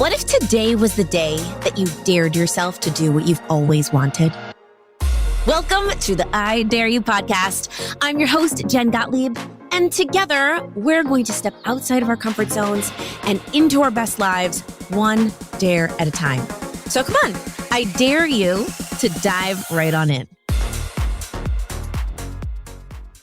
What if today was the day that you dared yourself to do what you've always wanted? Welcome to the I Dare You podcast. I'm your host, Jen Gottlieb, and together we're going to step outside of our comfort zones and into our best lives, one dare at a time. So come on, I dare you to dive right on in.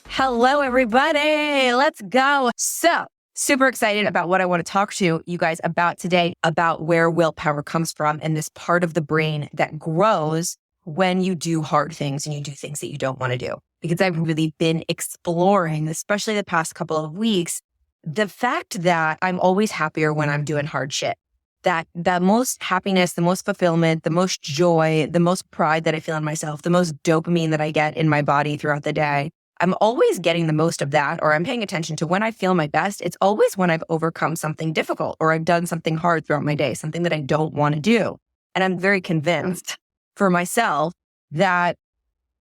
Hello, everybody. Let's go. So, super excited about what I want to talk to you guys about today, about where willpower comes from and this part of the brain that grows when you do hard things and you do things that you don't want to do. Because I've really been exploring, especially the past couple of weeks, the fact that I'm always happier when I'm doing hard shit. That the most happiness, the most fulfillment, the most joy, the most pride that I feel in myself, the most dopamine that I get in my body throughout the day, I'm always getting the most of that, or I'm paying attention to when I feel my best. It's always when I've overcome something difficult or I've done something hard throughout my day, something that I don't want to do. And I'm very convinced for myself that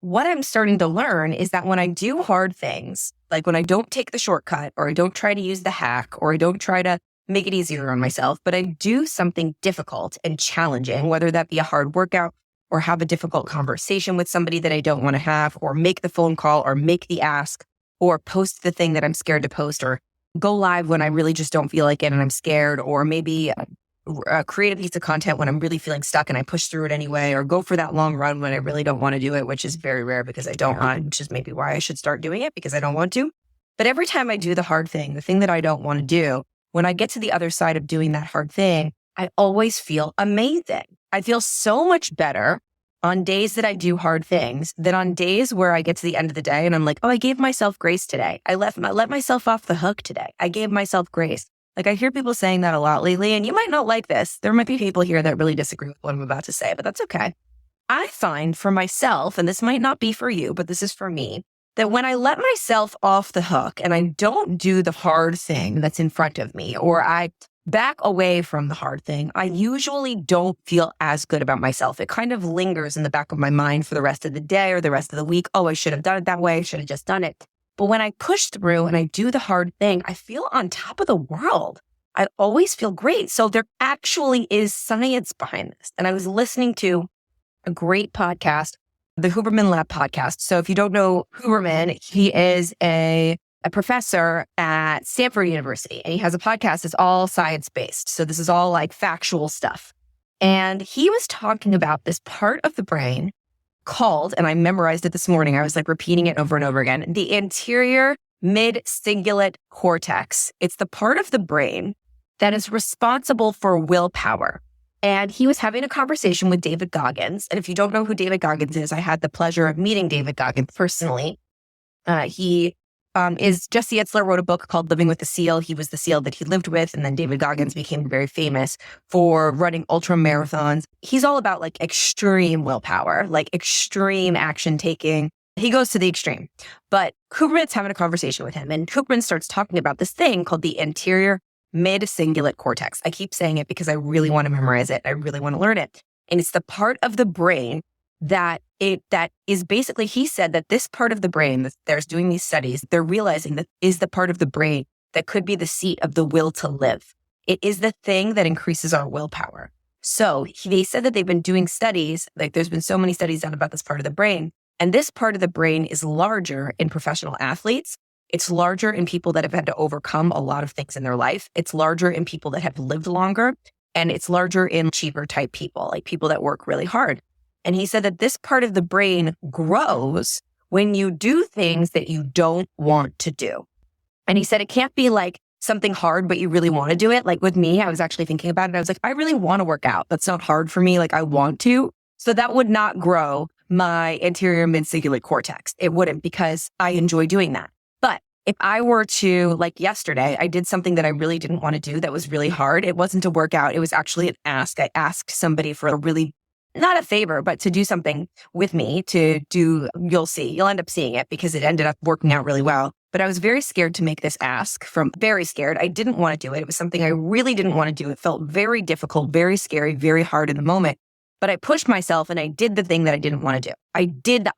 what I'm starting to learn is that when I do hard things, like when I don't take the shortcut or I don't try to use the hack or I don't try to make it easier on myself, but I do something difficult and challenging, whether that be a hard workout or have a difficult conversation with somebody that I don't want to have, or make the phone call or make the ask or post the thing that I'm scared to post, or go live when I really just don't feel like it and I'm scared, or maybe create a piece of content when I'm really feeling stuck and I push through it anyway, or go for that long run when I really don't want to do it, which is very rare because I don't run, which is maybe why I should start doing it because I don't want to. But every time I do the hard thing, the thing that I don't want to do, when I get to the other side of doing that hard thing, I always feel amazing. I feel so much better on days that I do hard things than on days where I get to the end of the day and I'm like, oh, I gave myself grace today. I let myself off the hook today. I gave myself grace. Like I hear people saying that a lot lately, and you might not like this. There might be people here that really disagree with what I'm about to say, but that's okay. I find for myself, and this might not be for you, but this is for me, that when I let myself off the hook and I don't do the hard thing that's in front of me, or I back away from the hard thing, I usually don't feel as good about myself. It kind of lingers in the back of my mind for the rest of the day or the rest of the week. Oh, I should have done it that way. I should have just done it. But when I push through and I do the hard thing, I feel on top of the world. I always feel great. So there actually is science behind this. And I was listening to a great podcast, the Huberman Lab podcast. So if you don't know Huberman, he is a professor at Stanford University, and he has a podcast that's all science-based. So this is all like factual stuff. And he was talking about this part of the brain called, and I memorized it this morning, I was like repeating it over and over again, the anterior mid-cingulate cortex. It's the part of the brain that is responsible for willpower. And he was having a conversation with David Goggins. And if you don't know who David Goggins is, I had the pleasure of meeting David Goggins personally. Jesse Itzler wrote a book called Living with the Seal. He was the seal that he lived with. And then David Goggins became very famous for running ultra marathons. He's all about like extreme willpower, like extreme action taking. He goes to the extreme. But Huberman's having a conversation with him. And Huberman starts talking about this thing called the anterior mid-cingulate cortex. I keep saying it because I really want to memorize it. I really want to learn it. And it's the part of the brain that is basically, he said that this part of the brain that there's doing these studies, they're realizing that is the part of the brain that could be the seat of the will to live. It is the thing that increases our willpower. So they said that they've been doing studies, like there's been so many studies done about this part of the brain. And this part of the brain is larger in professional athletes. It's larger in people that have had to overcome a lot of things in their life. It's larger in people that have lived longer. And it's larger in achiever type people, like people that work really hard. And he said that this part of the brain grows when you do things that you don't want to do. And he said it can't be like something hard, but you really want to do it. Like with me, I was actually thinking about it. I was like, I really want to work out. That's not hard for me. Like I want to. So that would not grow my anterior mid-cingulate cortex. It wouldn't, because I enjoy doing that. But if I were to, like yesterday, I did something that I really didn't want to do that was really hard. It wasn't a workout. It was actually an ask. I asked somebody for a really, not a favor, but to do something with me to do, you'll see, you'll end up seeing it because it ended up working out really well. But I was very scared to make this ask, very scared. I didn't want to do it. It was something I really didn't want to do. It felt very difficult, very scary, very hard in the moment. But I pushed myself and I did the thing that I didn't want to do.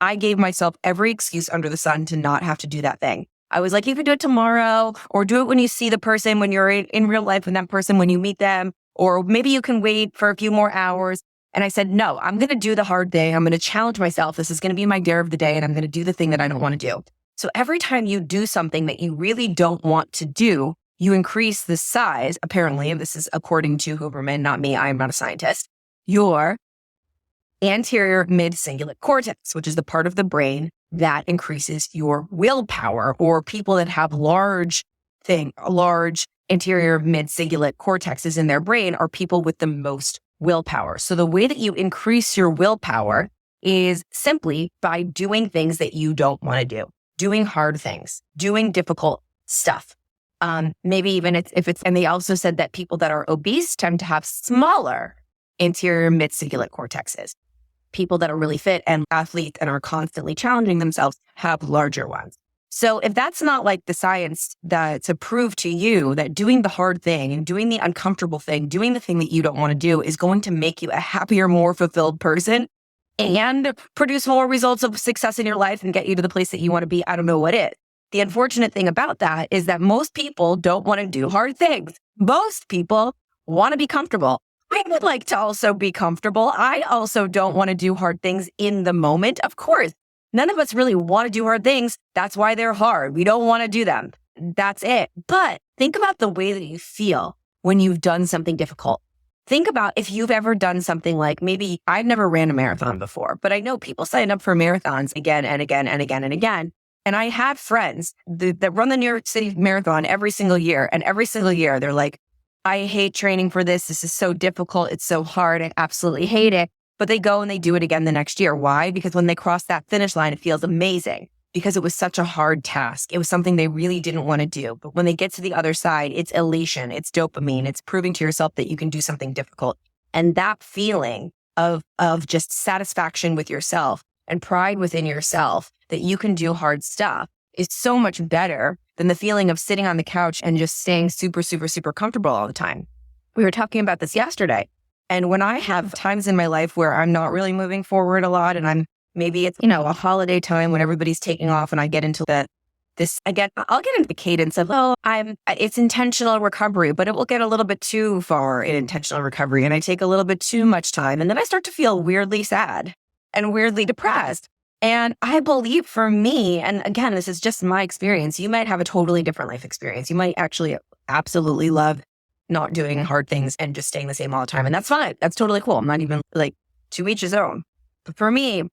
I gave myself every excuse under the sun to not have to do that thing. I was like, you can do it tomorrow, or do it when you see the person, when you're in real life with that person, when you meet them, Or maybe you can wait for a few more hours. And I said, no, I'm going to do the hard thing. I'm going to challenge myself. This is going to be my dare of the day. And I'm going to do the thing that I don't want to do. So every time you do something that you really don't want to do, you increase the size, apparently, and this is according to Huberman, not me, I am not a scientist, your anterior mid-cingulate cortex, which is the part of the brain that increases your willpower. Or people that have large anterior mid-cingulate cortexes in their brain are people with the most willpower. So the way that you increase your willpower is simply by doing things that you don't want to do, doing hard things, doing difficult stuff. Maybe even and they also said that people that are obese tend to have smaller anterior mid-cingulate cortexes. People that are really fit and athletes and are constantly challenging themselves have larger ones. So if that's not like the science to prove to you that doing the hard thing and doing the uncomfortable thing, doing the thing that you don't want to do is going to make you a happier, more fulfilled person and produce more results of success in your life and get you to the place that you want to be, I don't know what is. The unfortunate thing about that is that most people don't want to do hard things. Most people want to be comfortable. I would like to also be comfortable. I also don't want to do hard things in the moment. Of course, none of us really want to do hard things. That's why they're hard. We don't want to do them. That's it. But think about the way that you feel when you've done something difficult. Think about if you've ever done something like, maybe I've never ran a marathon before, but I know people sign up for marathons again and again and again and again. And I have friends that run the New York City Marathon every single year. And every single year they're like, I hate training for this. This is so difficult. It's so hard. I absolutely hate it. But they go and they do it again the next year. Why? Because when they cross that finish line, it feels amazing because it was such a hard task. It was something they really didn't want to do. But when they get to the other side, it's elation, it's dopamine, it's proving to yourself that you can do something difficult. And that feeling of just satisfaction with yourself and pride within yourself that you can do hard stuff is so much better than the feeling of sitting on the couch and just staying super, super, super comfortable all the time. We were talking about this yesterday. And when I have times in my life where I'm not really moving forward a lot and maybe it's, a holiday time when everybody's taking off and I get into I'll get into the cadence of, it's intentional recovery, but it will get a little bit too far in intentional recovery. And I take a little bit too much time. And then I start to feel weirdly sad and weirdly depressed. And I believe for me, and again, this is just my experience, you might have a totally different life experience. You might actually absolutely love not doing hard things and just staying the same all the time. And that's fine. That's totally cool. I'm not even to each his own. But for me,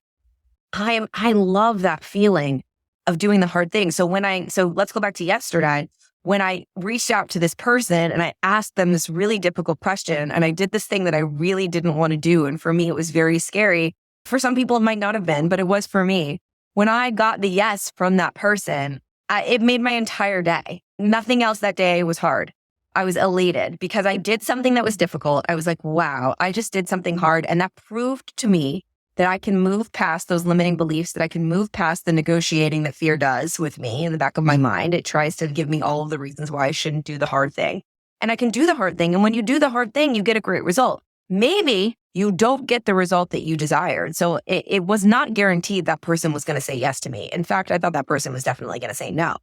I love that feeling of doing the hard thing. So let's go back to yesterday when I reached out to this person and I asked them this really difficult question and I did this thing that I really didn't want to do. And for me, it was very scary. For some people, it might not have been, but it was for me. When I got the yes from that person, it made my entire day. Nothing else that day was hard. I was elated because I did something that was difficult. I was like, wow, I just did something hard. And that proved to me that I can move past those limiting beliefs, that I can move past the negotiating that fear does with me in the back of my mind. It tries to give me all of the reasons why I shouldn't do the hard thing. And I can do the hard thing. And when you do the hard thing, you get a great result. Maybe you don't get the result that you desired. So it was not guaranteed that person was going to say yes to me. In fact, I thought that person was definitely going to say no.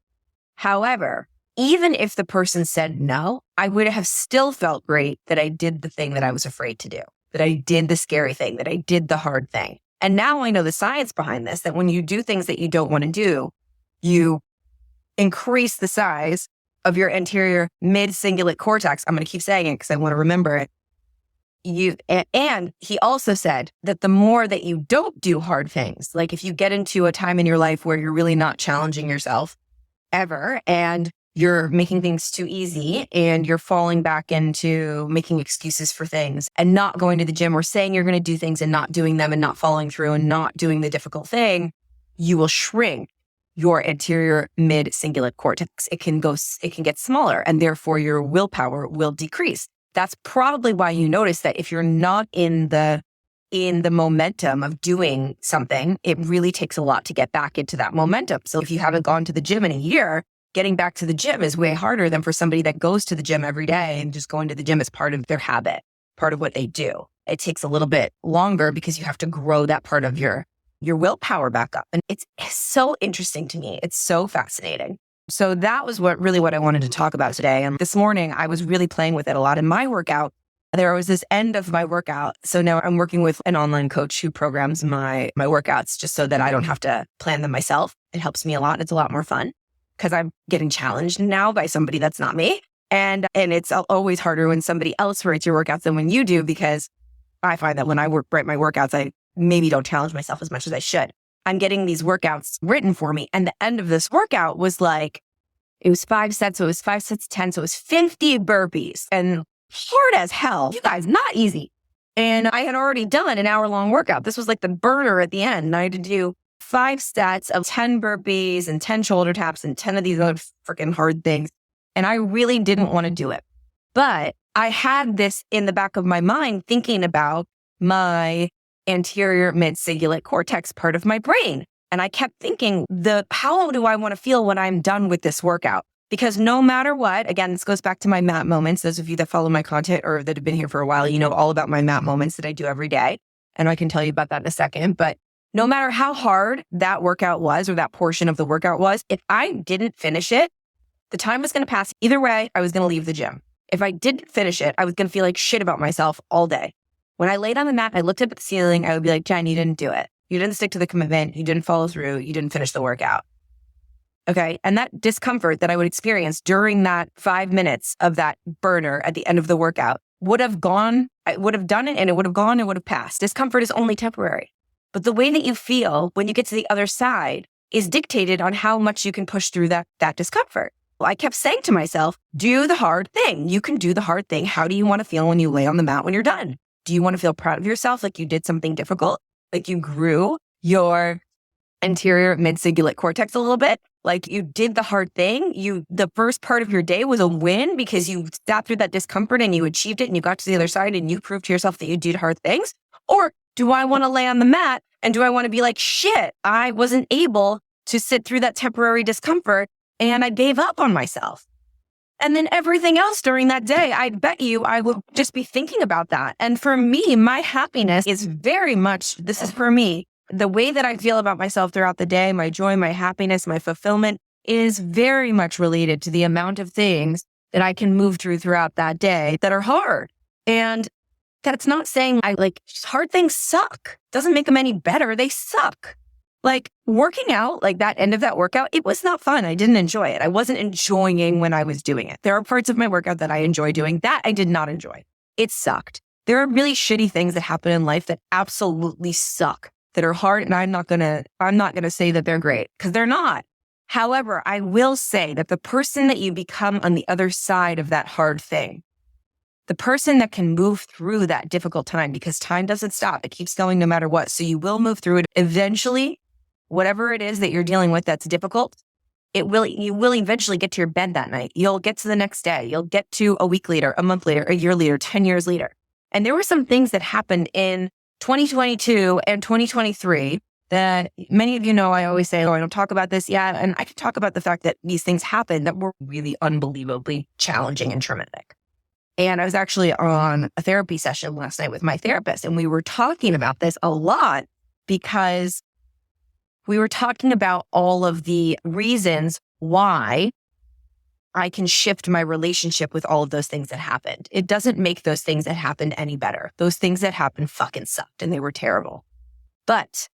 However, even if the person said no, I would have still felt great that I did the thing that I was afraid to do, that I did the scary thing, that I did the hard thing. And now I know the science behind this, that when you do things that you don't want to do, you increase the size of your anterior mid-cingulate cortex. I'm going to keep saying it because I want to remember it. And he also said that the more that you don't do hard things, like if you get into a time in your life where you're really not challenging yourself ever and you're making things too easy and you're falling back into making excuses for things and not going to the gym or saying you're going to do things and not doing them and not following through and not doing the difficult thing, you will shrink your anterior mid-cingulate cortex. It can get smaller and therefore your willpower will decrease. That's probably why you notice that if you're not in the momentum of doing something, it really takes a lot to get back into that momentum. So if you haven't gone to the gym in a year, getting back to the gym is way harder than for somebody that goes to the gym every day and just going to the gym is part of their habit, part of what they do. It takes a little bit longer because you have to grow that part of your willpower back up. And it's so interesting to me. It's so fascinating. So that was what I wanted to talk about today. And this morning, I was really playing with it a lot in my workout. there was this end of my workout. So now I'm working with an online coach who programs my workouts just so that I don't have to plan them myself. It helps me a lot. It's a lot more fun because I'm getting challenged now by somebody that's not me. And it's always harder when somebody else writes your workouts than when you do, because I find that when I write my workouts, I maybe don't challenge myself as much as I should. I'm getting these workouts written for me. And the end of this workout was like, it was 5 sets. So it was 5 sets, 10. So it was 50 burpees and hard as hell. You guys, not easy. And I had already done an hour-long workout. This was like the burner at the end. And I had to do 5 sets of 10 burpees and 10 shoulder taps and 10 of these other freaking hard things. And I really didn't want to do it. But I had this in the back of my mind thinking about my anterior mid-cingulate cortex part of my brain. And I kept thinking, how do I want to feel when I'm done with this workout? Because no matter what, again, this goes back to my MAP moments. Those of you that follow my content or that have been here for a while, you know all about my MAP moments that I do every day. And I can tell you about that in a second. But no matter how hard that workout was or that portion of the workout was, if I didn't finish it, the time was going to pass. Either way, I was going to leave the gym. If I didn't finish it, I was going to feel like shit about myself all day. When I laid on the mat, I looked up at the ceiling, I would be like, Jen, you didn't do it. You didn't stick to the commitment. You didn't follow through. You didn't finish the workout. Okay. And that discomfort that I would experience during that 5 minutes of that burner at the end of the workout would have gone. I would have done it and it would have gone and would have passed. Discomfort is only temporary. But the way that you feel when you get to the other side is dictated on how much you can push through that discomfort. Well, I kept saying to myself, do the hard thing. You can do the hard thing. How do you want to feel when you lay on the mat when you're done? Do you want to feel proud of yourself like you did something difficult? Like you grew your anterior mid-cingulate cortex a little bit? Like you did the hard thing? The first part of your day was a win because you sat through that discomfort and you achieved it and you got to the other side and you proved to yourself that you did hard things? Or do I want to lay on the mat and do I want to be like, shit, I wasn't able to sit through that temporary discomfort and I gave up on myself? And then everything else during that day, I bet you I will just be thinking about that. And for me, my happiness is very much, this is for me, the way that I feel about myself throughout the day, my joy, my happiness, my fulfillment is very much related to the amount of things that I can move through throughout that day that are hard. And that's not saying hard things suck. Doesn't make them any better. They suck. Like working out, like that end of that workout, it was not fun. I didn't enjoy it. I wasn't enjoying when I was doing it. There are parts of my workout that I enjoy doing. That I did not enjoy. It sucked. There are really shitty things that happen in life that absolutely suck, that are hard. And I'm not gonna say that they're great because they're not. However, I will say that the person that you become on the other side of that hard thing, the person that can move through that difficult time, because time doesn't stop. It keeps going no matter what. So you will move through it eventually. Whatever it is that you're dealing with that's difficult, you will eventually get to your bed that night. You'll get to the next day. You'll get to a week later, a month later, a year later, 10 years later. And there were some things that happened in 2022 and 2023 that many of you know, I always say, I don't talk about this yet. And I can talk about the fact that these things happened that were really unbelievably challenging and traumatic. And I was actually on a therapy session last night with my therapist, and we were talking about this a lot because we were talking about all of the reasons why I can shift my relationship with all of those things that happened. It doesn't make those things that happened any better. Those things that happened fucking sucked and they were terrible. But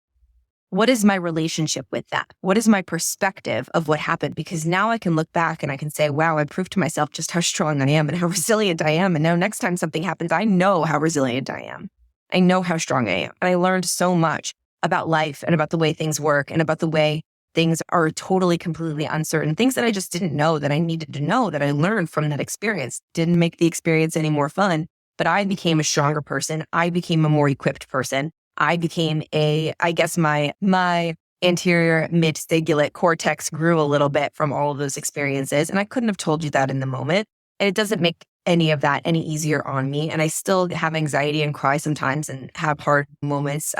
what is my relationship with that? What is my perspective of what happened? Because now I can look back and I can say, wow, I proved to myself just how strong I am and how resilient I am. And now next time something happens, I know how resilient I am. I know how strong I am. And I learned so much about life and about the way things work and about the way things are totally, completely uncertain. Things that I just didn't know that I needed to know that I learned from that experience. Didn't make the experience any more fun, but I became a stronger person. I became a more equipped person. I became my anterior mid-cingulate cortex grew a little bit from all of those experiences. And I couldn't have told you that in the moment. And it doesn't make any of that any easier on me. And I still have anxiety and cry sometimes and have hard moments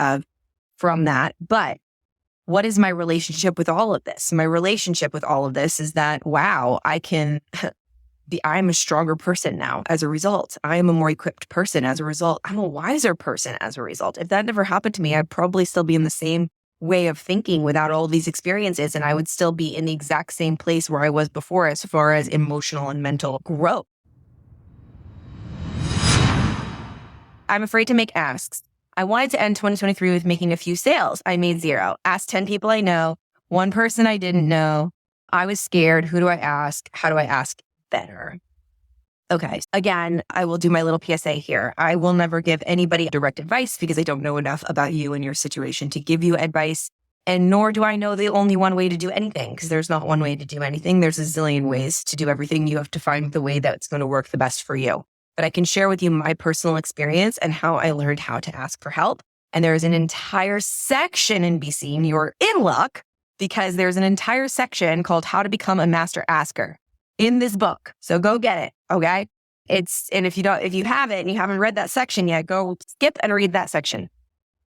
from that. But what is my relationship with all of this? My relationship with all of this is that, wow, I'm a stronger person now as a result. I am a more equipped person as a result. I'm a wiser person as a result. If that never happened to me, I'd probably still be in the same way of thinking without all these experiences. And I would still be in the exact same place where I was before as far as emotional and mental growth. I'm afraid to make asks. I wanted to end 2023 with making a few sales. I made 0. Asked 10 people I know, 1 person I didn't know. I was scared. Who do I ask? How do I ask better? Okay. Again, I will do my little PSA here. I will never give anybody direct advice because I don't know enough about you and your situation to give you advice. And nor do I know the only one way to do anything, because there's not one way to do anything. There's a zillion ways to do everything. You have to find the way that's going to work the best for you. But I can share with you my personal experience and how I learned how to ask for help. And there is an entire section in BC, and you're in luck because there's an entire section called How to Become a Master Asker in this book. So go get it. Okay. And if you have it and you haven't read that section yet, go skip and read that section.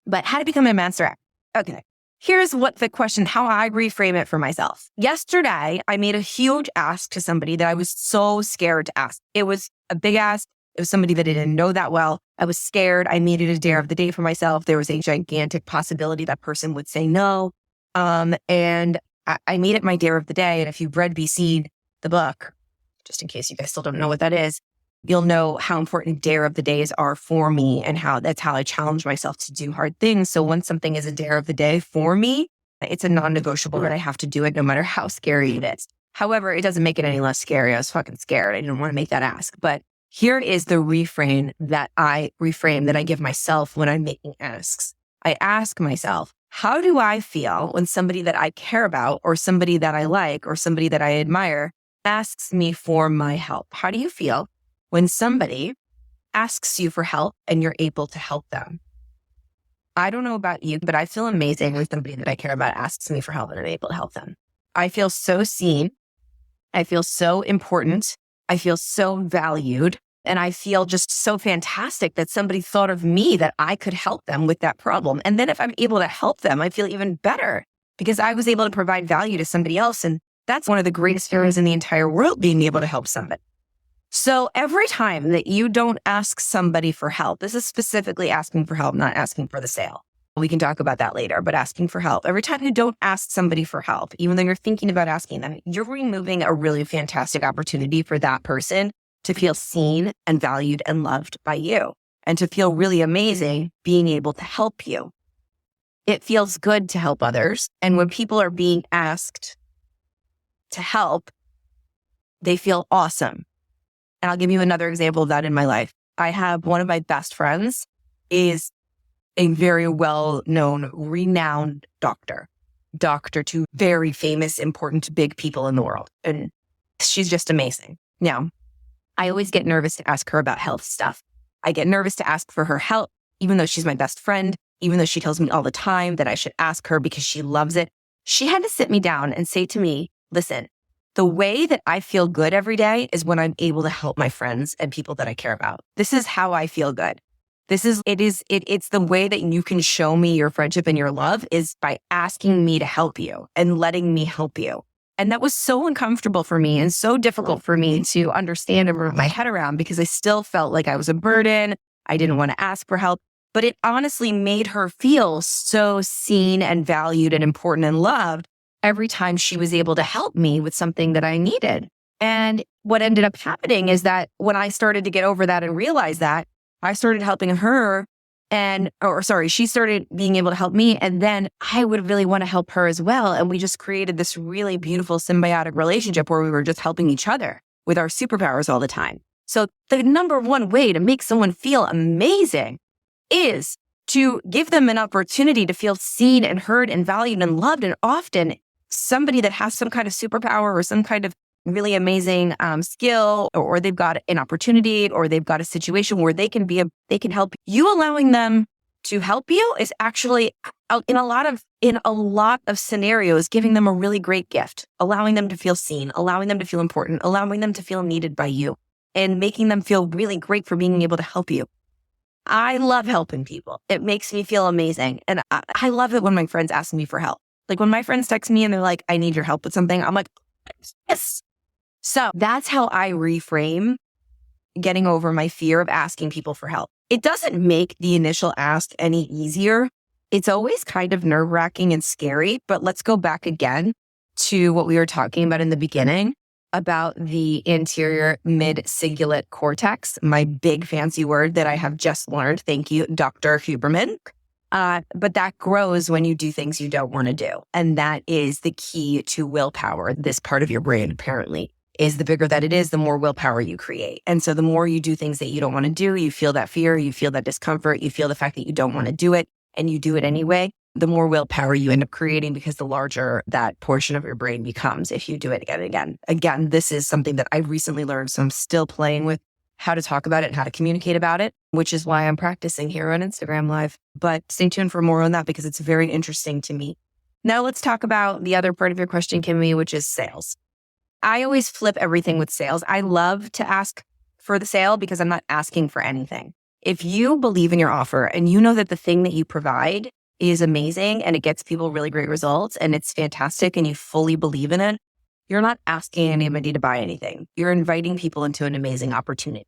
But how to become a master asker. Okay. Here's what the question, how I reframe it for myself. Yesterday, I made a huge ask to somebody that I was so scared to ask. It was a big ask. It was somebody that I didn't know that well. I was scared. I made it a dare of the day for myself. There was a gigantic possibility that person would say no. And I made it my dare of the day. And if you've read Be Seen, the book, just in case you guys still don't know what that is, you'll know how important dare of the days are for me and how that's how I challenge myself to do hard things. So when something is a dare of the day for me, it's a non-negotiable that I have to do it no matter how scary it is. However, it doesn't make it any less scary. I was fucking scared. I didn't want to make that ask. But here is the reframe that I give myself when I'm making asks. I ask myself, how do I feel when somebody that I care about or somebody that I like or somebody that I admire asks me for my help? How do you feel when somebody asks you for help and you're able to help them? I don't know about you, but I feel amazing when somebody that I care about asks me for help and I'm able to help them. I feel so seen. I feel so important. I feel so valued. And I feel just so fantastic that somebody thought of me that I could help them with that problem. And then if I'm able to help them, I feel even better because I was able to provide value to somebody else. And that's one of the greatest feelings in the entire world, being able to help somebody. So every time that you don't ask somebody for help, this is specifically asking for help, not asking for the sale. We can talk about that later, but asking for help. Every time you don't ask somebody for help, even though you're thinking about asking them, you're removing a really fantastic opportunity for that person to feel seen and valued and loved by you and to feel really amazing being able to help you. It feels good to help others. And when people are being asked to help, they feel awesome. And I'll give you another example of that in my life. I have one of my best friends is a very well-known, renowned doctor to very famous, important, big people in the world. And she's just amazing. Now, I always get nervous to ask her about health stuff. I get nervous to ask for her help, even though she's my best friend, even though she tells me all the time that I should ask her because she loves it. She had to sit me down and say to me, listen, the way that I feel good every day is when I'm able to help my friends and people that I care about. This is how I feel good. It's the way that you can show me your friendship and your love is by asking me to help you and letting me help you. And that was so uncomfortable for me and so difficult for me to understand and wrap my head around because I still felt like I was a burden. I didn't want to ask for help, but it honestly made her feel so seen and valued and important and loved every time she was able to help me with something that I needed. And what ended up happening is that when I started to get over that and realize that, I started helping her she started being able to help me. And then I would really want to help her as well. And we just created this really beautiful symbiotic relationship where we were just helping each other with our superpowers all the time. So the number one way to make someone feel amazing is to give them an opportunity to feel seen and heard and valued and loved. And often somebody that has some kind of superpower or some kind of really amazing skill, or they've got an opportunity, or they've got a situation where they can help you. Allowing them to help you is actually in a lot of scenarios, giving them a really great gift, allowing them to feel seen, allowing them to feel important, allowing them to feel needed by you, and making them feel really great for being able to help you. I love helping people. It makes me feel amazing. And I love it when my friends ask me for help. Like when my friends text me and they're like, I need your help with something. I'm like, yes. So that's how I reframe getting over my fear of asking people for help. It doesn't make the initial ask any easier. It's always kind of nerve-wracking and scary, but let's go back again to what we were talking about in the beginning. about the anterior mid-cingulate cortex, my big fancy word that I have just learned. Thank you, Dr. Huberman. But that grows when you do things you don't want to do. And that is the key to willpower. This part of your brain, apparently, is the bigger that it is, the more willpower you create. And so the more you do things that you don't want to do, you feel that fear, you feel that discomfort, you feel the fact that you don't want to do it, and you do it anyway, the more willpower you end up creating because the larger that portion of your brain becomes if you do it again and again. Again, this is something that I recently learned, so I'm still playing with how to talk about it and how to communicate about it, which is why I'm practicing here on Instagram Live. But stay tuned for more on that because it's very interesting to me. Now let's talk about the other part of your question, Kimmy, which is sales. I always flip everything with sales. I love to ask for the sale because I'm not asking for anything. If you believe in your offer and you know that the thing that you provide is amazing and it gets people really great results and it's fantastic and you fully believe in it, you're not asking anybody to buy anything. You're inviting people into an amazing opportunity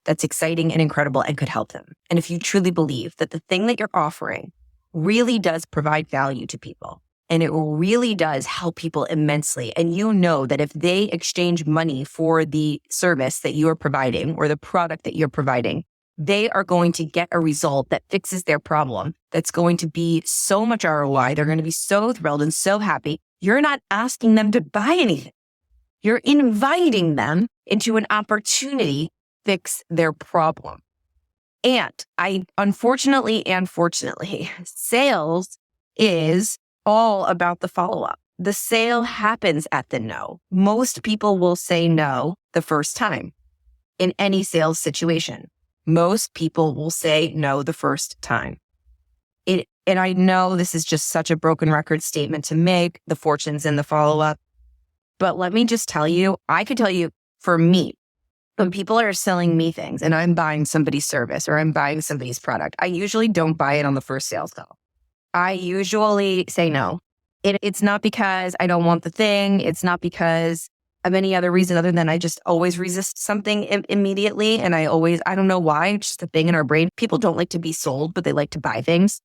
that's exciting and incredible and could help them. And if you truly believe that the thing that you're offering really does provide value to people and it really does help people immensely, and you know that if they exchange money for the service that you're providing or the product that you're providing, they are going to get a result that fixes their problem, that's going to be so much ROI. They're going to be so thrilled and so happy. You're not asking them to buy anything. You're inviting them into an opportunity to fix their problem. And unfortunately and fortunately, sales is all about the follow-up. The sale happens at the no. Most people will say no the first time in any sales situation. Most people will say no the first time. And I know this is just such a broken record statement to make, the fortune's in the follow-up. But let me just tell you, I could tell you for me, when people are selling me things and I'm buying somebody's service or I'm buying somebody's product, I usually don't buy it on the first sales call. I usually say no. It's not because I don't want the thing. It's not because of any other reason other than I just always resist something immediately. And I don't know why, it's just a thing in our brain. People don't like to be sold, but they like to buy things.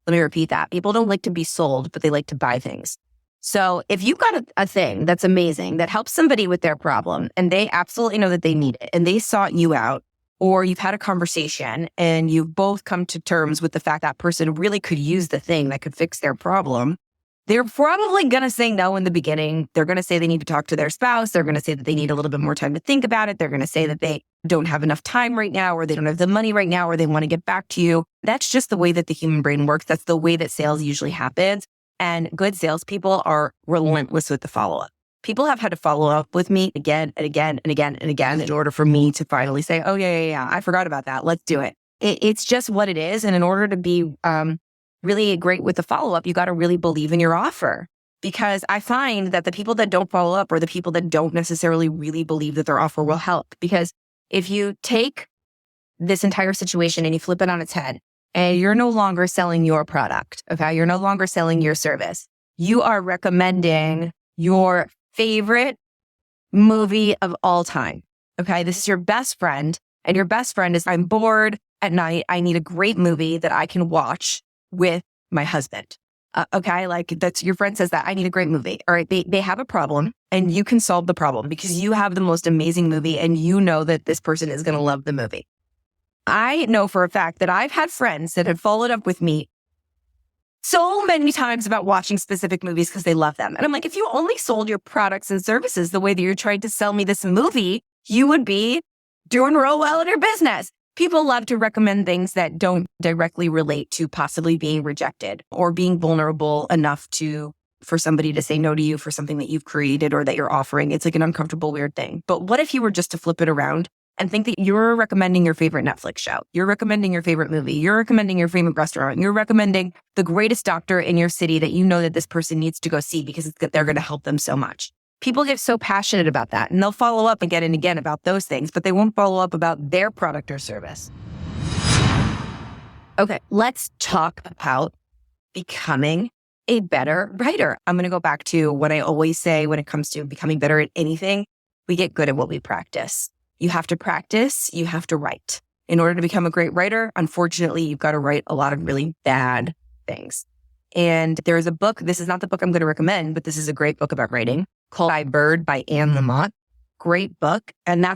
Let me repeat that. People don't like to be sold, but they like to buy things. So if you've got a thing that's amazing, that helps somebody with their problem, and they absolutely know that they need it, and they sought you out, or you've had a conversation and you've both come to terms with the fact that person really could use the thing that could fix their problem, they're probably going to say no in the beginning. They're going to say they need to talk to their spouse. They're going to say that they need a little bit more time to think about it. They're going to say that they don't have enough time right now, or they don't have the money right now, or they want to get back to you. That's just the way that the human brain works. That's the way that sales usually happens. And good salespeople are relentless with the follow-up. People have had to follow up with me again and again and again and again in order for me to finally say, oh, yeah, I forgot about that. Let's do it. It's just what it is. And in order to be really great with the follow-up, you got to really believe in your offer. Because I find that the people that don't follow up are the people that don't necessarily really believe that their offer will help. Because if you take this entire situation and you flip it on its head, and you're no longer selling your product, okay? You're no longer selling your service. You are recommending your favorite movie of all time, okay? This is your best friend, and your best friend is, I'm bored at night. I need a great movie that I can watch with my husband, okay? Like that's your friend says that, I need a great movie. All right, they have a problem, and you can solve the problem because you have the most amazing movie, and you know that this person is going to love the movie. I know for a fact that I've had friends that have followed up with me so many times about watching specific movies because they love them. And I'm like, if you only sold your products and services the way that you're trying to sell me this movie, you would be doing real well in your business. People love to recommend things that don't directly relate to possibly being rejected or being vulnerable enough for somebody to say no to you for something that you've created or that you're offering. It's like an uncomfortable, weird thing. But what if you were just to flip it around and think that you're recommending your favorite Netflix show, you're recommending your favorite movie, you're recommending your favorite restaurant, you're recommending the greatest doctor in your city that you know that this person needs to go see because they're going to help them so much. People get so passionate about that, and they'll follow up again and again about those things, but they won't follow up about their product or service. Okay, let's talk about becoming a better writer. I'm going to go back to what I always say when it comes to becoming better at anything. We get good at what we practice. You have to practice, you have to write. In order to become a great writer, unfortunately, you've got to write a lot of really bad things. And there's a book, this is not the book I'm going to recommend, but this is a great book about writing. called I, Bird by Anne Lamott. Great book. And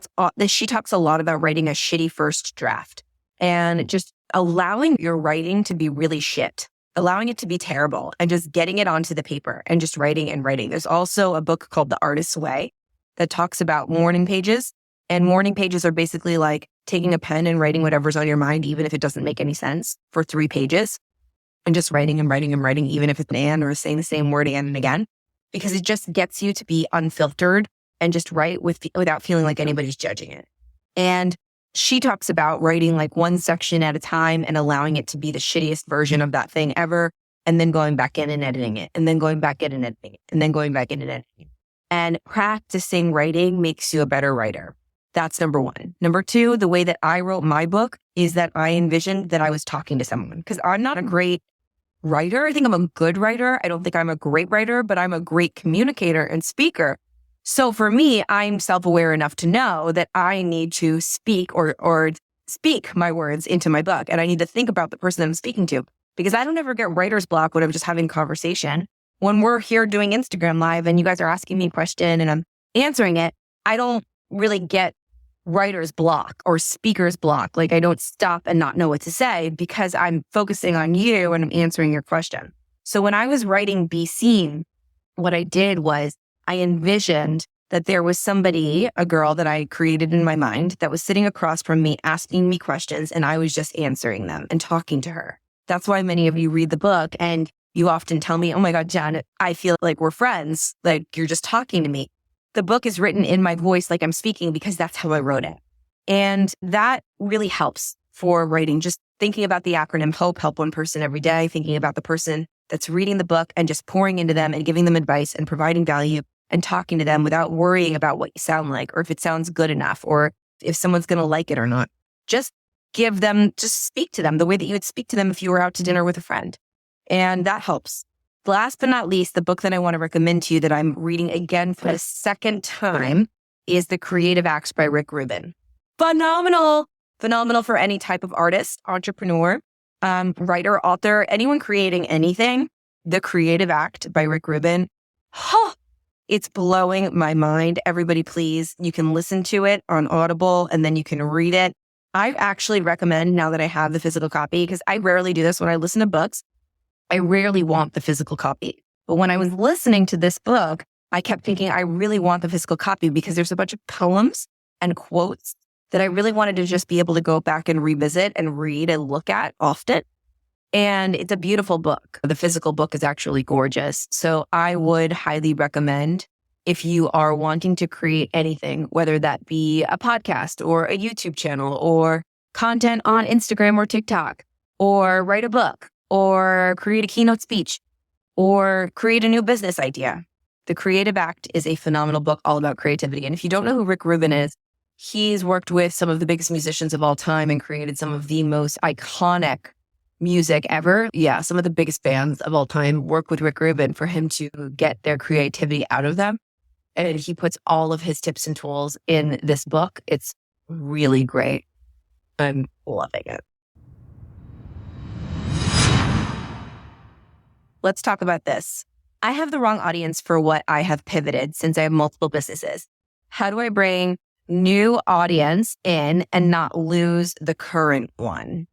she talks a lot about writing a shitty first draft and just allowing your writing to be really shit, allowing it to be terrible and just getting it onto the paper and just writing and writing. There's also a book called The Artist's Way that talks about morning pages. And morning pages are basically like taking a pen and writing whatever's on your mind, even if it doesn't make any sense, for 3 pages, and just writing and writing and writing, even if it's an and or saying the same word again and again, because it just gets you to be unfiltered and just write without feeling like anybody's judging it. And she talks about writing like one section at a time and allowing it to be the shittiest version of that thing ever, and then going back in and editing it, and then going back in and editing it, and then going back in and editing it. And practicing writing makes you a better writer. That's number 1. Number 2, the way that I wrote my book is that I envisioned that I was talking to someone, because I'm not a great writer. I think I'm a good writer. I don't think I'm a great writer, but I'm a great communicator and speaker. So for me, I'm self-aware enough to know that I need to speak or speak my words into my book. And I need to think about the person I'm speaking to, because I don't ever get writer's block when I'm just having conversation. When we're here doing Instagram Live and you guys are asking me a question and I'm answering it, I don't really get writer's block or speaker's block. Like, I don't stop and not know what to say because I'm focusing on you and I'm answering your question. So when I was writing Be Seen, what I did was I envisioned that there was somebody, a girl that I created in my mind, that was sitting across from me asking me questions, and I was just answering them and talking to her. That's why many of you read the book and you often tell me, oh my God, Jen, I feel like we're friends. Like, you're just talking to me. The book is written in my voice like I'm speaking because that's how I wrote it. And that really helps for writing. Just thinking about the acronym HOPE, help one person every day, thinking about the person that's reading the book and just pouring into them and giving them advice and providing value and talking to them without worrying about what you sound like or if it sounds good enough or if someone's going to like it or not. Just speak to them the way that you would speak to them if you were out to dinner with a friend. And that helps. Last but not least, the book that I want to recommend to you that I'm reading again for the second time is The Creative Act by Rick Rubin. Phenomenal for any type of artist, entrepreneur, writer, author, anyone creating anything. The Creative Act by Rick Rubin. It's blowing my mind. Everybody, please, you can listen to it on Audible and then you can read it. I actually recommend, now that I have the physical copy, because I rarely do this when I listen to books, I rarely want the physical copy. But when I was listening to this book, I kept thinking I really want the physical copy because there's a bunch of poems and quotes that I really wanted to just be able to go back and revisit and read and look at often. And it's a beautiful book. The physical book is actually gorgeous. So I would highly recommend, if you are wanting to create anything, whether that be a podcast or a YouTube channel or content on Instagram or TikTok, or write a book, or create a keynote speech, or create a new business idea. The Creative Act is a phenomenal book all about creativity. And if you don't know who Rick Rubin is, he's worked with some of the biggest musicians of all time and created some of the most iconic music ever. Yeah, some of the biggest bands of all time work with Rick Rubin for him to get their creativity out of them. And he puts all of his tips and tools in this book. It's really great. I'm loving it. Let's talk about this. I have the wrong audience for what I have pivoted since I have multiple businesses. How do I bring new audience in and not lose the current one?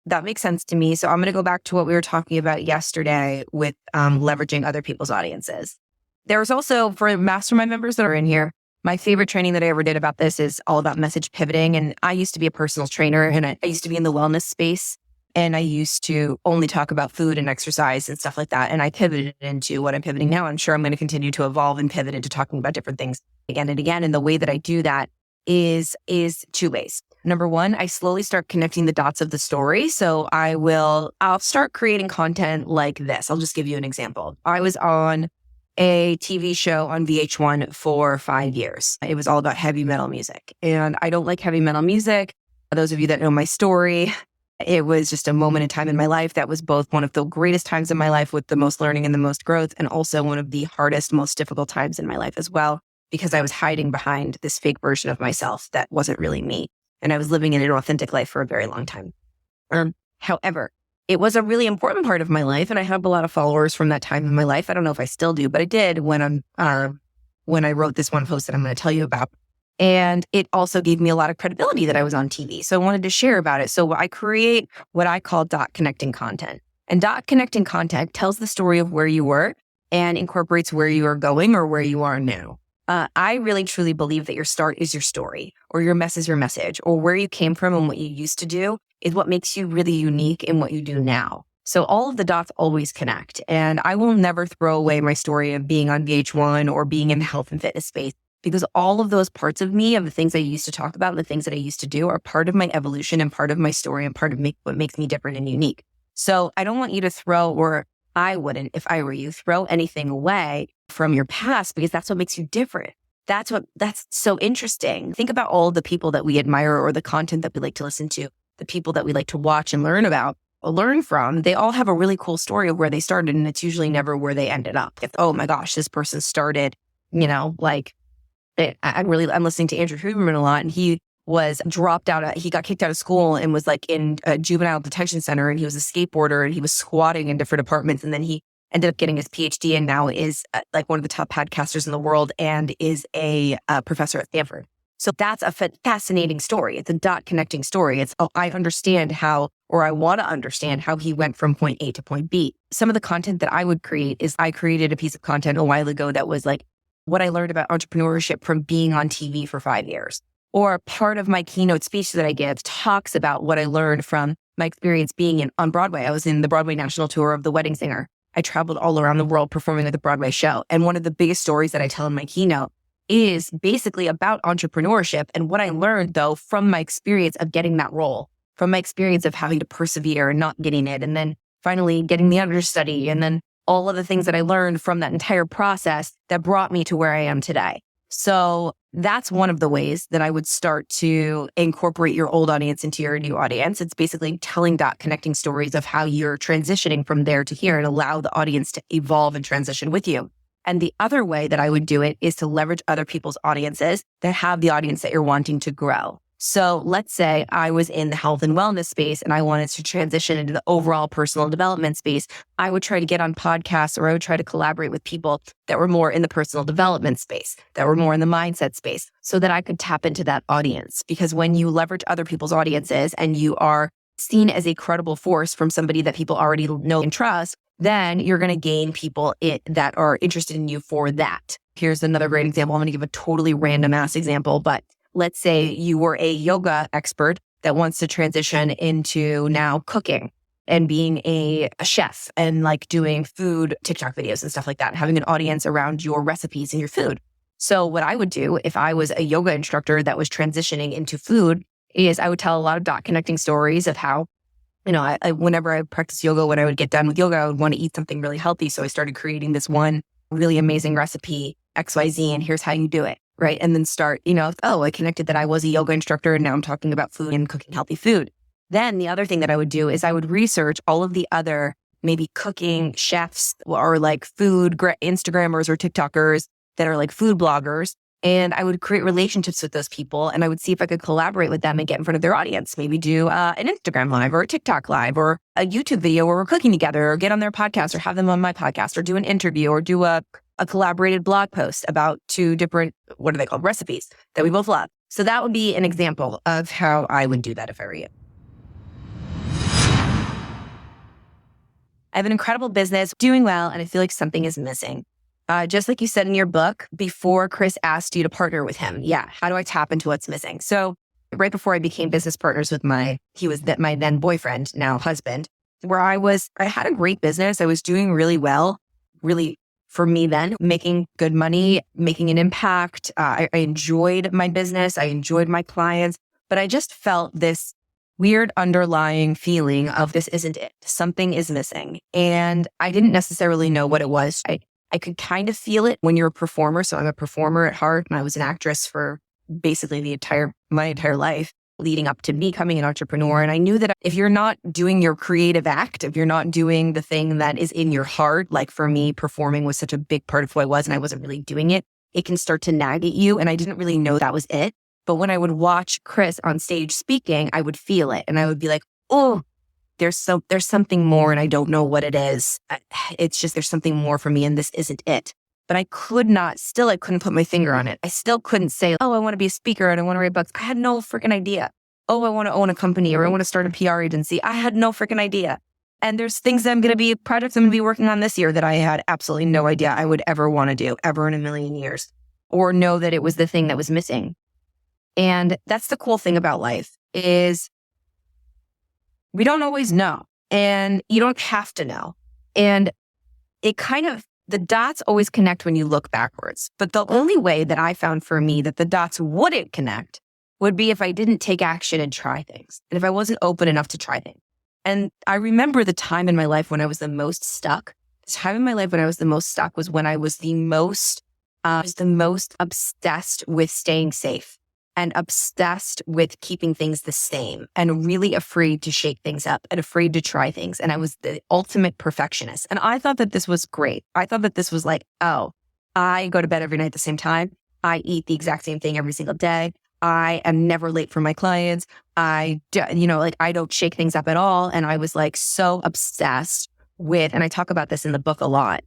That makes sense to me. So I'm going to go back to what we were talking about yesterday with leveraging other people's audiences. There's also, for mastermind members that are in here, my favorite training that I ever did about this is all about message pivoting. And I used to be a personal trainer and I used to be in the wellness space. And I used to only talk about food and exercise and stuff like that. And I pivoted into what I'm pivoting now. I'm sure I'm going to continue to evolve and pivot into talking about different things again and again. And the way that I do that is 2 ways. Number 1, I slowly start connecting the dots of the story. So I'll start creating content like this. I'll just give you an example. I was on a TV show on VH1 for 5 years. It was all about heavy metal music. And I don't like heavy metal music. Those of you that know my story, it was just a moment in time in my life that was both one of the greatest times in my life with the most learning and the most growth, and also one of the hardest, most difficult times in my life as well, because I was hiding behind this fake version of myself that wasn't really me. And I was living in an authentic life for a very long time. However, it was a really important part of my life. And I have a lot of followers from that time in my life. I don't know if I still do, but I did when I wrote this one post that I'm going to tell you about. And it also gave me a lot of credibility that I was on TV. So I wanted to share about it. So I create what I call dot connecting content. And dot connecting content tells the story of where you were and incorporates where you are going or where you are now. I really truly believe that your start is your story, or your mess is your message, or where you came from and what you used to do is what makes you really unique in what you do now. So all of the dots always connect. And I will never throw away my story of being on VH1 or being in the health and fitness space, because all of those parts of me, of the things I used to talk about and the things that I used to do, are part of my evolution and part of my story and part of what makes me different and unique. So I don't want you to throw, or I wouldn't, if I were you, throw anything away from your past, because that's what makes you different. That's so interesting. Think about all the people that we admire, or the content that we like to listen to, the people that we like to watch and learn about or learn from. They all have a really cool story of where they started, and it's usually never where they ended up. Oh my gosh, this person started, I'm listening to Andrew Huberman a lot, and he was dropped out. He got kicked out of school and was like in a juvenile detention center, and he was a skateboarder and he was squatting in different apartments. And then he ended up getting his PhD and now is like one of the top podcasters in the world and is a professor at Stanford. So that's a fascinating story. It's a dot connecting story. It's, I understand how, or I want to understand how he went from point A to point B. Some of the content that I would create is, I created a piece of content a while ago that was like what I learned about entrepreneurship from being on TV for 5 years. Or part of my keynote speech that I give talks about what I learned from my experience being on Broadway. I was in the Broadway national tour of The Wedding Singer. I traveled all around the world performing at the Broadway show. And one of the biggest stories that I tell in my keynote is basically about entrepreneurship and what I learned, though, from my experience of getting that role, from my experience of having to persevere and not getting it, and then finally getting the understudy, and then all of the things that I learned from that entire process that brought me to where I am today. So that's one of the ways that I would start to incorporate your old audience into your new audience. It's basically telling dot connecting stories of how you're transitioning from there to here and allow the audience to evolve and transition with you. And the other way that I would do it is to leverage other people's audiences that have the audience that you're wanting to grow. So let's say I was in the health and wellness space and I wanted to transition into the overall personal development space. I would try to get on podcasts, or I would try to collaborate with people that were more in the personal development space, that were more in the mindset space, so that I could tap into that audience. Because when you leverage other people's audiences and you are seen as a credible force from somebody that people already know and trust, then you're going to gain people that are interested in you for that. Here's another great example. I'm going to give a totally random ass example, but let's say you were a yoga expert that wants to transition into now cooking and being a chef and like doing food TikTok videos and stuff like that, having an audience around your recipes and your food. So what I would do if I was a yoga instructor that was transitioning into food is I would tell a lot of dot connecting stories of how, whenever I practice yoga, when I would get done with yoga, I would want to eat something really healthy. So I started creating this one really amazing recipe, XYZ, and here's how you do it. Right. And then start, I connected that I was a yoga instructor and now I'm talking about food and cooking healthy food. Then the other thing that I would do is I would research all of the other maybe cooking chefs or like food Instagrammers or TikTokers that are like food bloggers. And I would create relationships with those people and I would see if I could collaborate with them and get in front of their audience. Maybe do an Instagram live or a TikTok live or a YouTube video where we're cooking together, or get on their podcast or have them on my podcast, or do an interview, or do a collaborated blog post about 2 different, what are they called, recipes that we both love. So that would be an example of how I would do that if I were you. I have an incredible business, doing well, and I feel like something is missing. Just like you said in your book, before Chris asked you to partner with him. Yeah. How do I tap into what's missing? So right before I became business partners with my then boyfriend, now husband, where I had a great business. I was doing really well, really, for me then, making good money, making an impact. I enjoyed my business. I enjoyed my clients, but I just felt this weird underlying feeling of this isn't it. Something is missing. And I didn't necessarily know what it was. I could kind of feel it when you're a performer. So I'm a performer at heart, and I was an actress for basically my entire life leading up to becoming an entrepreneur. And I knew that if you're not doing your creative act, if you're not doing the thing that is in your heart, like for me, performing was such a big part of who I was and I wasn't really doing it, it can start to nag at you. And I didn't really know that was it. But when I would watch Chris on stage speaking, I would feel it. And I would be like, oh, there's something more and I don't know what it is. It's just, there's something more for me and this isn't it. But I couldn't put my finger on it. I still couldn't say, oh, I want to be a speaker and I want to write books. I had no freaking idea. Oh, I want to own a company or I want to start a PR agency. I had no freaking idea. And there's projects I'm going to be working on this year that I had absolutely no idea I would ever want to do, ever in a million years, or know that it was the thing that was missing. And that's the cool thing about life is we don't always know, and you don't have to know. And the dots always connect when you look backwards. But the only way that I found for me that the dots wouldn't connect would be if I didn't take action and try things. And if I wasn't open enough to try things. And I remember the time in my life when I was the most stuck. The time in my life when I was the most stuck was when I was the most obsessed with staying safe and obsessed with keeping things the same and really afraid to shake things up and afraid to try things. And I was the ultimate perfectionist. And I thought that this was great. I thought that this was like, oh, I go to bed every night at the same time. I eat the exact same thing every single day. I am never late for my clients. I don't shake things up at all. And I was like so obsessed with, and I talk about this in the book a lot,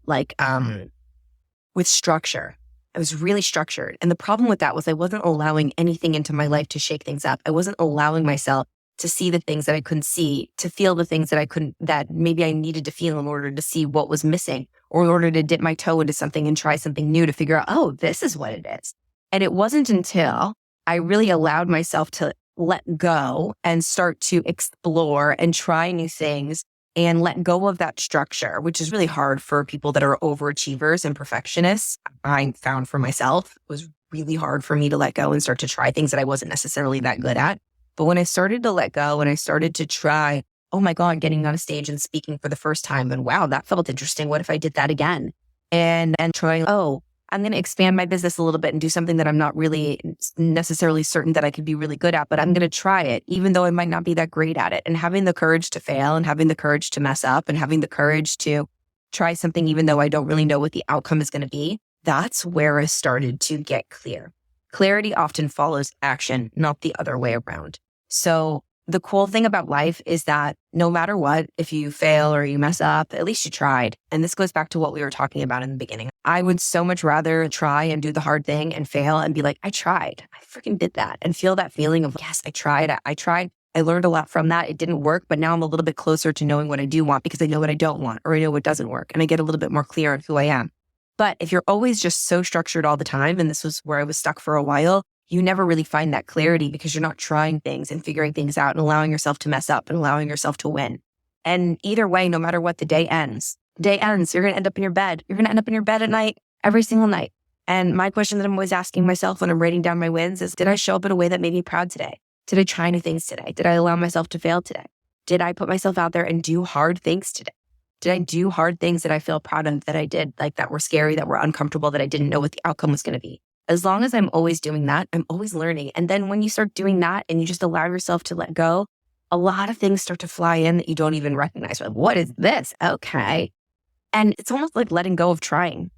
with structure. I was really structured. And the problem with that was I wasn't allowing anything into my life to shake things up. I wasn't allowing myself to see the things that I couldn't see, to feel the things that maybe I needed to feel in order to see what was missing, or in order to dip my toe into something and try something new to figure out, oh, this is what it is. And it wasn't until I really allowed myself to let go and start to explore and try new things and let go of that structure, which is really hard for people that are overachievers and perfectionists. I found for myself, it was really hard for me to let go and start to try things that I wasn't necessarily that good at. But when I started to let go and I started to try, oh my God, getting on a stage and speaking for the first time, and wow, that felt interesting. What if I did that again? And trying, oh, I'm going to expand my business a little bit and do something that I'm not really necessarily certain that I could be really good at, but I'm going to try it, even though I might not be that great at it. And having the courage to fail and having the courage to mess up and having the courage to try something, even though I don't really know what the outcome is going to be, that's where I started to get clear. Clarity often follows action, not the other way around. So the cool thing about life is that no matter what, if you fail or you mess up, at least you tried. And this goes back to what we were talking about in the beginning. I would so much rather try and do the hard thing and fail and be like, I tried. I freaking did that. And feel that feeling of, yes, I tried. I learned a lot from that. It didn't work, but now I'm a little bit closer to knowing what I do want because I know what I don't want, or I know what doesn't work. And I get a little bit more clear on who I am. But if you're always just so structured all the time, and this was where I was stuck for a while, you never really find that clarity because you're not trying things and figuring things out and allowing yourself to mess up and allowing yourself to win. And either way, no matter what, the day ends. You're going to end up in your bed. You're going to end up in your bed at night, every single night. And my question that I'm always asking myself when I'm writing down my wins is, did I show up in a way that made me proud today? Did I try new things today? Did I allow myself to fail today? Did I put myself out there and do hard things today? Did I do hard things that I feel proud of that I did, like that were scary, that were uncomfortable, that I didn't know what the outcome was going to be? As long as I'm always doing that, I'm always learning. And then when you start doing that and you just allow yourself to let go, a lot of things start to fly in that you don't even recognize. Like, what is this? Okay. And it's almost like letting go of trying.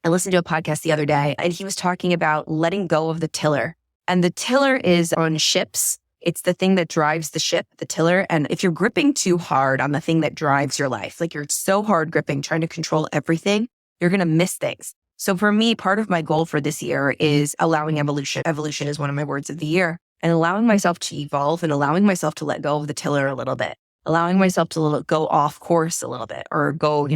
I listened to a podcast the other day and he was talking about letting go of the tiller. And the tiller is on ships. It's the thing that drives the ship, the tiller. And if you're gripping too hard on the thing that drives your life, like you're so hard gripping, trying to control everything, you're going to miss things. So for me, part of my goal for this year is allowing evolution. Evolution is one of my words of the year. And allowing myself to evolve and allowing myself to let go of the tiller a little bit. Allowing myself to go off course a little bit or go,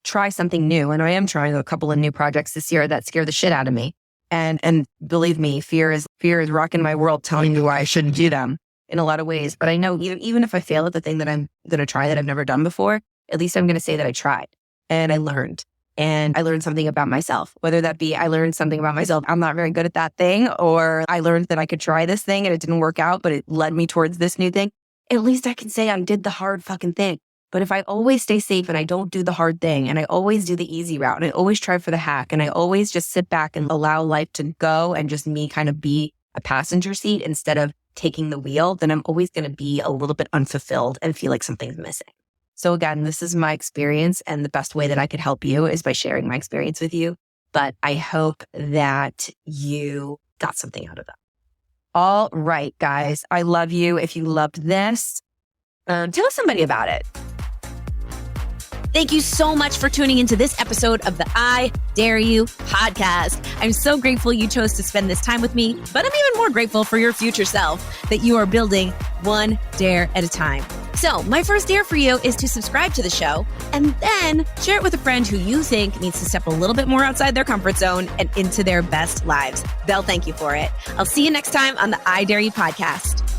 try something new. And I am trying a couple of new projects this year that scare the shit out of me. And believe me, fear is rocking my world, telling me why I shouldn't do them in a lot of ways. But I know even if I fail at the thing that I'm going to try that I've never done before, at least I'm going to say that I tried and I learned. And I learned something about myself, whether that be I learned something about myself. I'm not very good at that thing, or I learned that I could try this thing and it didn't work out, but it led me towards this new thing. At least I can say I did the hard fucking thing. But if I always stay safe and I don't do the hard thing and I always do the easy route and I always try for the hack and I always just sit back and allow life to go and just me kind of be a passenger seat instead of taking the wheel, then I'm always going to be a little bit unfulfilled and feel like something's missing. So again, this is my experience, and the best way that I could help you is by sharing my experience with you. But I hope that you got something out of that. All right, guys, I love you. If you loved this, tell somebody about it. Thank you so much for tuning into this episode of the I Dare You podcast. I'm so grateful you chose to spend this time with me, but I'm even more grateful for your future self that you are building one dare at a time. So my first dare for you is to subscribe to the show and then share it with a friend who you think needs to step a little bit more outside their comfort zone and into their best lives. They'll thank you for it. I'll see you next time on the I Dare You podcast.